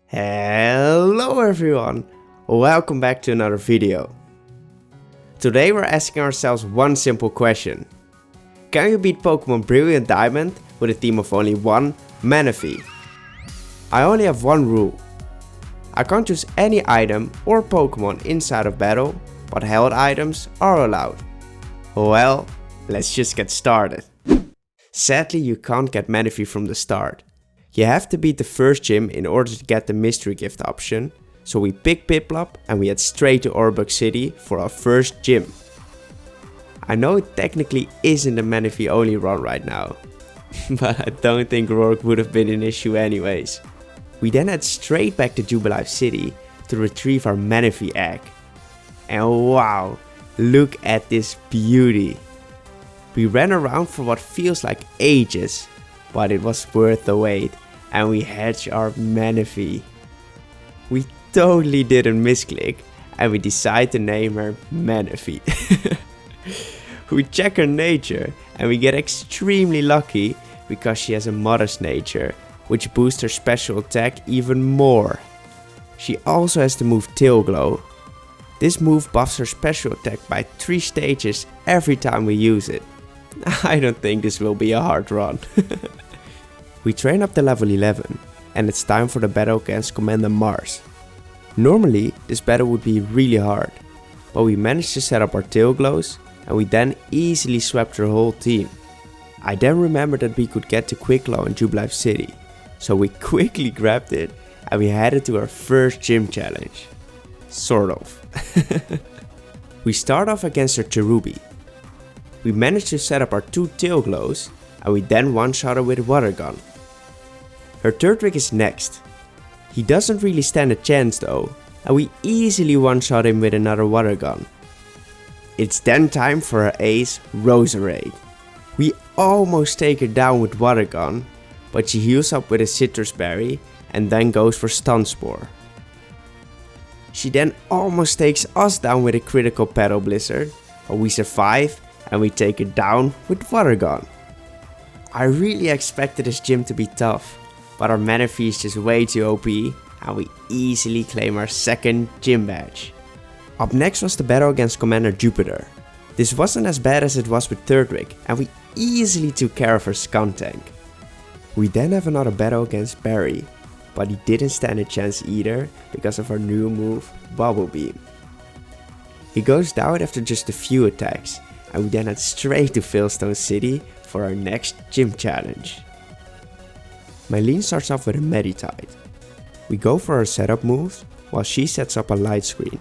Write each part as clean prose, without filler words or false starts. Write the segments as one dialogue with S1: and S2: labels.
S1: Hello everyone, welcome back to another video. Today we're asking ourselves one simple question. Can you beat Pokemon Brilliant Diamond with a team of only one Manaphy? I only have one rule. I can't choose any item or Pokemon inside of battle, but held items are allowed. Well, let's just get started. Sadly, you can't get Manaphy from the start. You have to beat the first gym in order to get the mystery gift option, so we picked Piplup and we head straight to Orbux City for our first gym. I know it technically isn't a Manaphy only run right now, but I don't think Rourke would have been an issue anyways. We then head straight back to Jubilife City to retrieve our Manaphy egg. And wow, look at this beauty. We ran around for what feels like ages, but it was worth the wait. And we hatched our Manaphy. We totally didn't misclick and we decided to name her Manaphy. We check her nature and we get extremely lucky because she has a Mother's Nature, which boosts her special attack even more. She also has the move Tail Glow. This move buffs her special attack by 3 stages every time we use it. I don't think this will be a hard run. We train up to level 11 and it's time for the battle against Commander Mars. Normally this battle would be really hard, but we managed to set up our tail glows and we then easily swept her whole team. I then remembered that we could get to Quicklow in Jubilife City, so we quickly grabbed it and we headed to our first gym challenge. Sort of. We start off against her Cherubi. We managed to set up our 2 tail glows and we then one-shot her with a water gun. Her Turtwig is next. He doesn't really stand a chance though, and we easily one-shot him with another water gun. It's then time for her ace, Roserade. We almost take her down with water gun, but she heals up with a citrus berry and then goes for Stun Spore. She then almost takes us down with a critical Petal Blizzard, but we survive and we take her down with water gun. I really expected this gym to be tough, but our Manaphy is just way too OP and we easily claim our second gym badge. Up next was the battle against Commander Jupiter. This wasn't as bad as it was with Turtwig and we easily took care of her Skuntank. We then have another battle against Barry, but he didn't stand a chance either because of our new move, Bubble Beam. He goes down after just a few attacks and we then head straight to Veilstone City for our next gym challenge. Mylene starts off with a Meditite. We go for our setup moves while she sets up a light screen.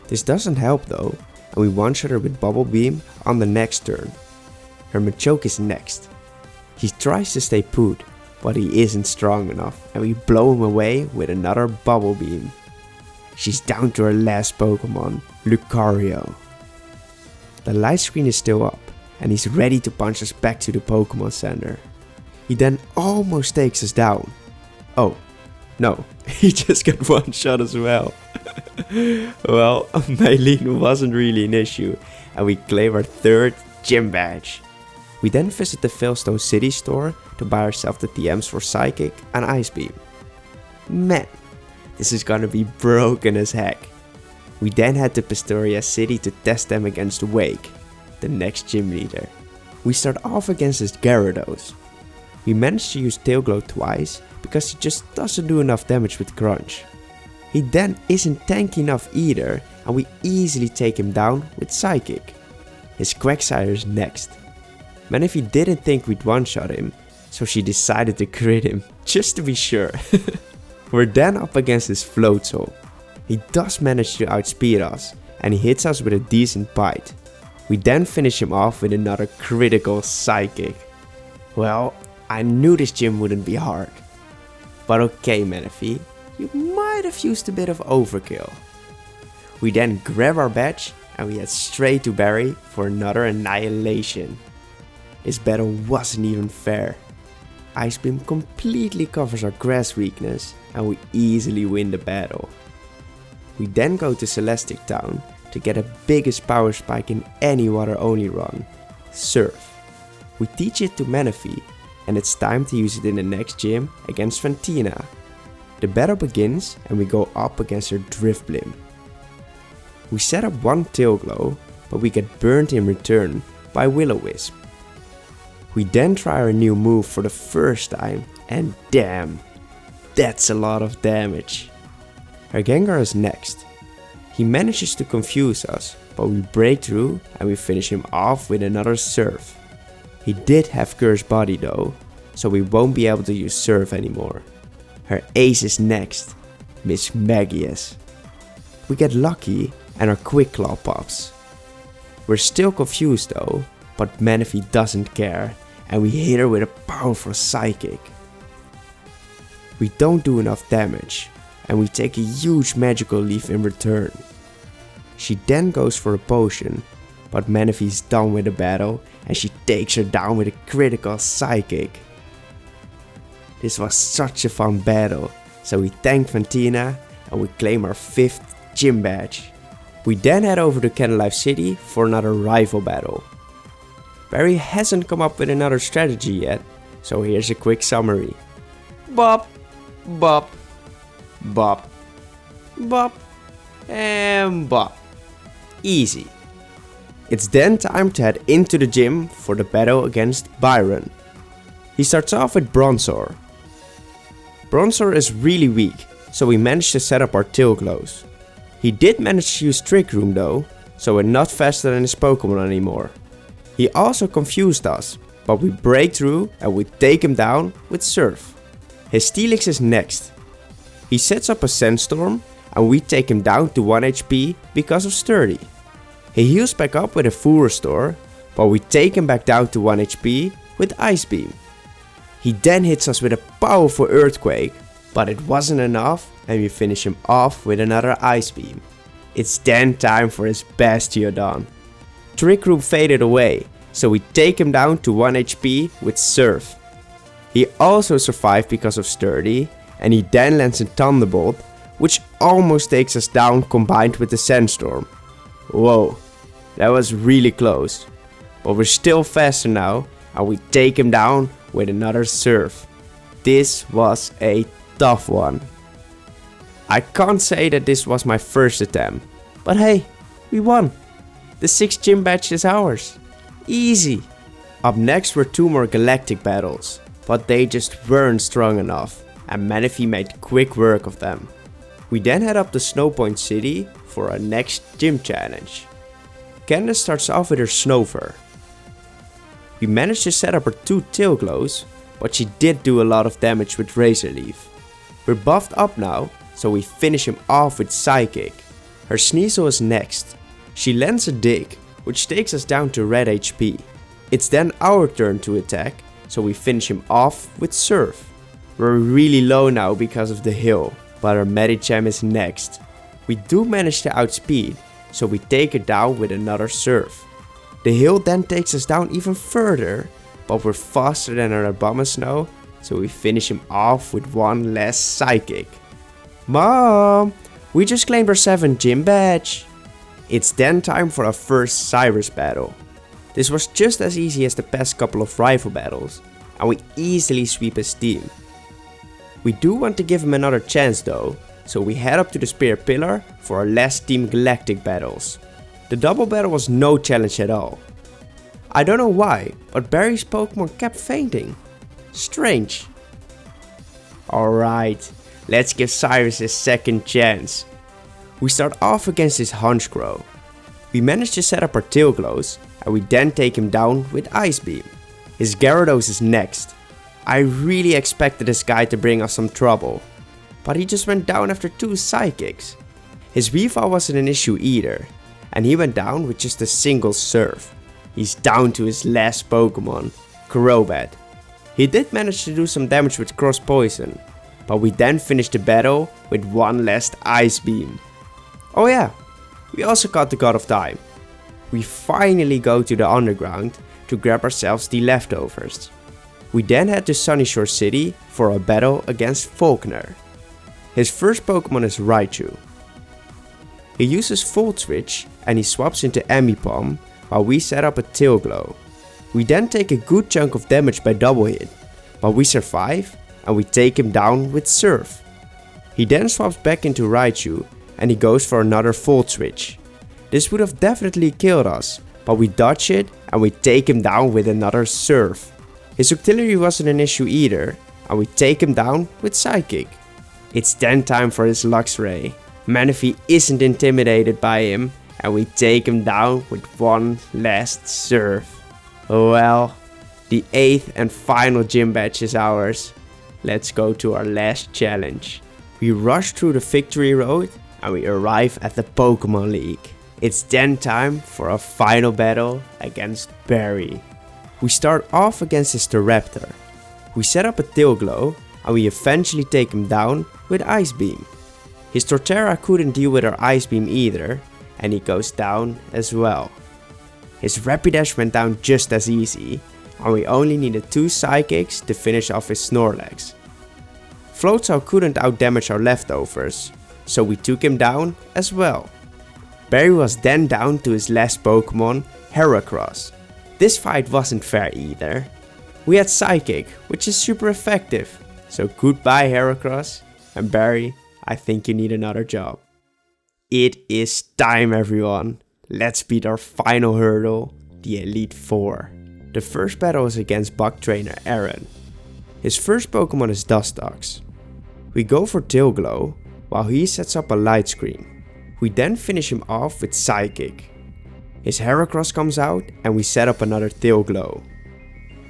S1: This doesn't help though, and we one-shot her with Bubble Beam on the next turn. Her Machoke is next. He tries to stay put, but he isn't strong enough and we blow him away with another Bubble Beam. She's down to her last Pokemon, Lucario. The light screen is still up and he's ready to punch us back to the Pokemon Center. He then almost takes us down. Oh, no, he just got one shot as well. Well, Mylene wasn't really an issue and we claim our third gym badge. We then visit the Veilstone City store to buy ourselves the TMs for Psychic and Ice Beam. Man, this is gonna be broken as heck. We then head to Pastoria City to test them against Wake, the next gym leader. We start off against this Gyarados. We managed to use Tail Glow twice because he just doesn't do enough damage with Crunch. He then isn't tanky enough either and we easily take him down with Psychic. His Quagsire is next. Manaphy didn't think we'd one-shot him, so she decided to crit him just to be sure. We're then up against his Floatzel. He does manage to outspeed us and he hits us with a decent bite. We then finish him off with another critical Psychic. Well, I knew this gym wouldn't be hard. But okay Manaphy, you might have used a bit of overkill. We then grab our badge and we head straight to Barry for another annihilation. This battle wasn't even fair. Ice Beam completely covers our grass weakness and we easily win the battle. We then go to Celestic Town to get the biggest power spike in any water only run, Surf. We teach it to Manaphy and it's time to use it in the next gym against Fantina. The battle begins and we go up against her Drifblim. We set up one tail glow, but we get burned in return by Will-O-Wisp. We then try our new move for the first time and damn, that's a lot of damage. Her Gengar is next. He manages to confuse us, but we break through and we finish him off with another Surf. He did have Cursed Body though, so we won't be able to use Surf anymore. Her ace is next, Miss Magius. We get lucky and our Quick Claw pops. We're still confused though, but Manaphy doesn't care and we hit her with a powerful Psychic. We don't do enough damage and we take a huge magical leaf in return. She then goes for a potion, but Manaphy's done with the battle and she takes her down with a critical Psychic. This was such a fun battle, so we thank Fantina and we claim our 5th gym badge. We then head over to Candlelight City for another rival battle. Barry hasn't come up with another strategy yet, so here's a quick summary. Bop, bop, bop, bop, and bop. Easy. It's then time to head into the gym for the battle against Byron. He starts off with Bronzor. Bronzor is really weak, so we managed to set up our tail glows. He did manage to use Trick Room though, so we're not faster than his Pokemon anymore. He also confused us, but we break through and we take him down with Surf. His Steelix is next. He sets up a Sandstorm and we take him down to 1 HP because of Sturdy. He heals back up with a full restore, but we take him back down to 1 HP with Ice Beam. He then hits us with a powerful Earthquake, but it wasn't enough and we finish him off with another Ice Beam. It's then time for his Bastiodon. Trick Room faded away, so we take him down to 1 HP with Surf. He also survived because of Sturdy, and he then lands a Thunderbolt, which almost takes us down combined with the Sandstorm. Whoa, that was really close. But we're still faster now, and we take him down with another Surf. This was a tough one. I can't say that this was my first attempt, but hey, we won. The 6th gym badge is ours. Easy. Up next were 2 more galactic battles, but they just weren't strong enough and Manaphy made quick work of them. We then head up to Snowpoint City for our next gym challenge. Candace starts off with her Snover. We managed to set up her 2 tail glows, but she did do a lot of damage with Razor Leaf. We're buffed up now, so we finish him off with Psychic. Her Sneasel is next. She lands a Dig, which takes us down to red HP. It's then our turn to attack, so we finish him off with Surf. We're really low now because of the hill, but our Medicham is next. We do manage to outspeed, so we take it down with another Surf. The hill then takes us down even further, but we're faster than our Abomasnow, so we finish him off with 1 less Psychic. Mom, we just claimed our 7th gym badge. It's then time for our first Cyrus battle. This was just as easy as the past couple of rival battles, and we easily sweep his team. We do want to give him another chance though, so we head up to the Spear Pillar for our last Team Galactic battles. The double battle was no challenge at all. I don't know why, but Barry's Pokemon kept fainting. Strange. Alright, let's give Cyrus his second chance. We start off against his Honchkrow. We manage to set up our tail glows and we then take him down with Ice Beam. His Gyarados is next. I really expected this guy to bring us some trouble, but he just went down after 2 Psychics. His Weavile wasn't an issue either, and he went down with just a single Surf. He's down to his last Pokemon, Crobat. He did manage to do some damage with Cross Poison, but we then finished the battle with 1 last Ice Beam. Oh yeah, we also caught the God of Time. We finally go to the underground to grab ourselves the leftovers. We then head to Sunyshore City for a battle against Faulkner. His first Pokemon is Raichu. He uses Volt Switch and he swaps into Ambipom while we set up a Tail Glow. We then take a good chunk of damage by double hit, but we survive and we take him down with Surf. He then swaps back into Raichu and he goes for another Volt Switch. This would have definitely killed us, but we dodge it and we take him down with another Surf. His Octillery wasn't an issue either, and we take him down with Psychic. It's then time for his Luxray. Manaphy isn't intimidated by him, and we take him down with one last Surf. Well, the 8th and final gym badge is ours. Let's go to our last challenge. We rush through the victory road and we arrive at the Pokemon League. It's then time for our final battle against Barry. We start off against his Staraptor. We set up a Tail Glow and we eventually take him down with Ice Beam. His Torterra couldn't deal with our Ice Beam either, and he goes down as well. His Rapidash went down just as easy, and we only needed 2 Psychics to finish off his Snorlax. Floatzel couldn't outdamage our leftovers, so we took him down as well. Barry was then down to his last Pokemon, Heracross. This fight wasn't fair either. We had Psychic, which is super effective, so goodbye Heracross, and Barry, I think you need another job. It is time everyone, let's beat our final hurdle, the Elite Four. The first battle is against Bug Trainer Aaron. His first Pokemon is Dustox. We go for Tail Glow, while he sets up a Light Screen. We then finish him off with Psychic. His Heracross comes out and we set up another Tail Glow.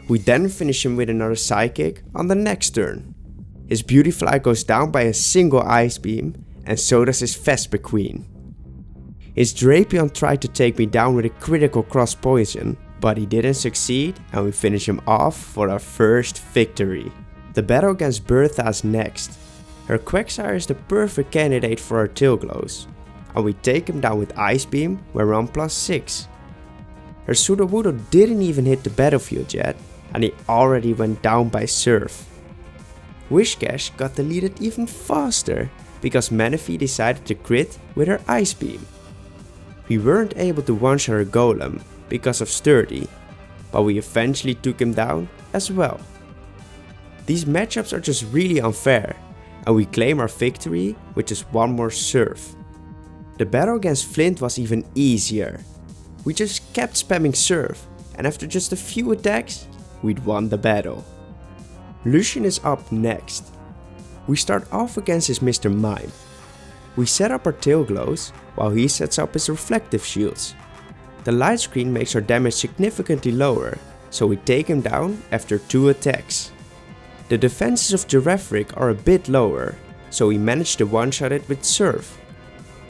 S1: We then finish him with another Psychic on the next turn. His Beautifly goes down by a single Ice Beam, and so does his Vespiquen. His Drapion tried to take me down with a critical Cross Poison, but he didn't succeed and we finish him off for our first victory. The battle against Bertha is next. Her Quagsire is the perfect candidate for our Tail Glows, and we take him down with Ice Beam when we're on +6. Her Sudowoodo didn't even hit the battlefield yet, and he already went down by Surf. Whiscash got deleted even faster because Manaphy decided to crit with her Ice Beam. We weren't able to one-shot her Golem because of Sturdy, but we eventually took him down as well. These matchups are just really unfair, and we claim our victory with just one more Surf. The battle against Flint was even easier. We just kept spamming Surf, and after just a few attacks, we'd won the battle. Lucian is up next. We start off against his Mr. Mime. We set up our Tail Glows while he sets up his Reflective Shields. The Light Screen makes our damage significantly lower, so we take him down after 2 attacks. The defenses of Giraffric are a bit lower, so we managed to one-shot it with Surf.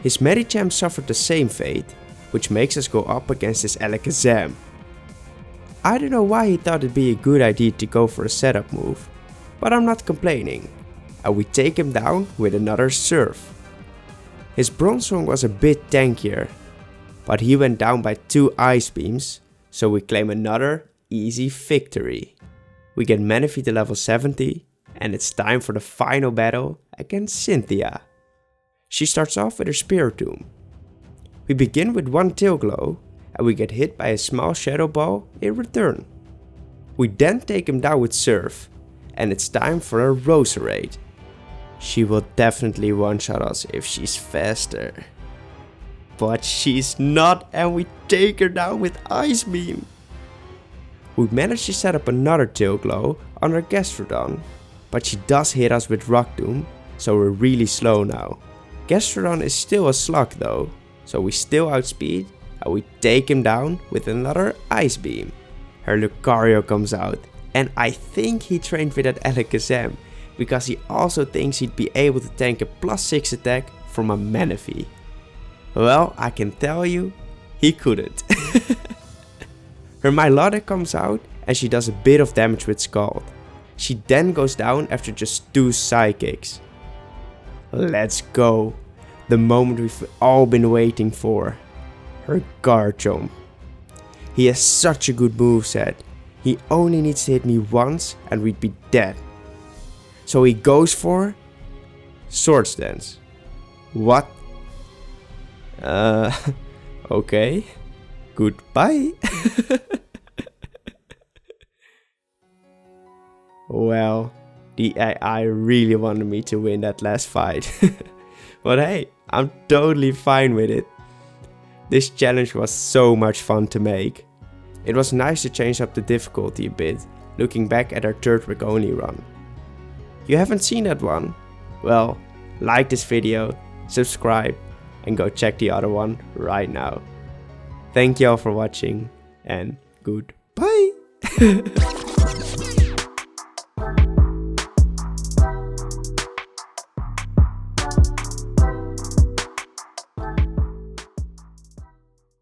S1: His Medicham suffered the same fate, which makes us go up against his Alakazam. I don't know why he thought it'd be a good idea to go for a setup move, but I'm not complaining, and we take him down with another Surf. His Bronzong was a bit tankier, but he went down by 2 Ice Beams, so we claim another easy victory. We get Manaphy to level 70, and it's time for the final battle against Cynthia. She starts off with her Spiritomb. We begin with one Tail Glow, and we get hit by a small Shadow Ball in return. We then take him down with Surf, and it's time for a Roserade. She will definitely one-shot us if she's faster. But she's not, and we take her down with Ice Beam. We managed to set up another Tail Glow on our Gastrodon, but she does hit us with Rock Tomb, so we're really slow now. Gastrodon is still a slug though, so we still outspeed and we take him down with another Ice Beam. Her Lucario comes out, and I think he trained with that Alakazam because he also thinks he'd be able to tank a +6 attack from a Manaphy. Well, I can tell you, he couldn't. Her Milotic comes out and she does a bit of damage with Scald. She then goes down after just 2 Psychics. Let's go. The moment we've all been waiting for. Her Garchomp. He has such a good moveset. He only needs to hit me once and we'd be dead. So he goes for Swords Dance. What? Okay. Goodbye. Well, The AI really wanted me to win that last fight. But hey, I'm totally fine with it. This challenge was so much fun to make. It was nice to change up the difficulty a bit, looking back at our third week only run. You haven't seen that one? Well, like this video, subscribe, and go check the other one right now. Thank you all for watching, and goodbye!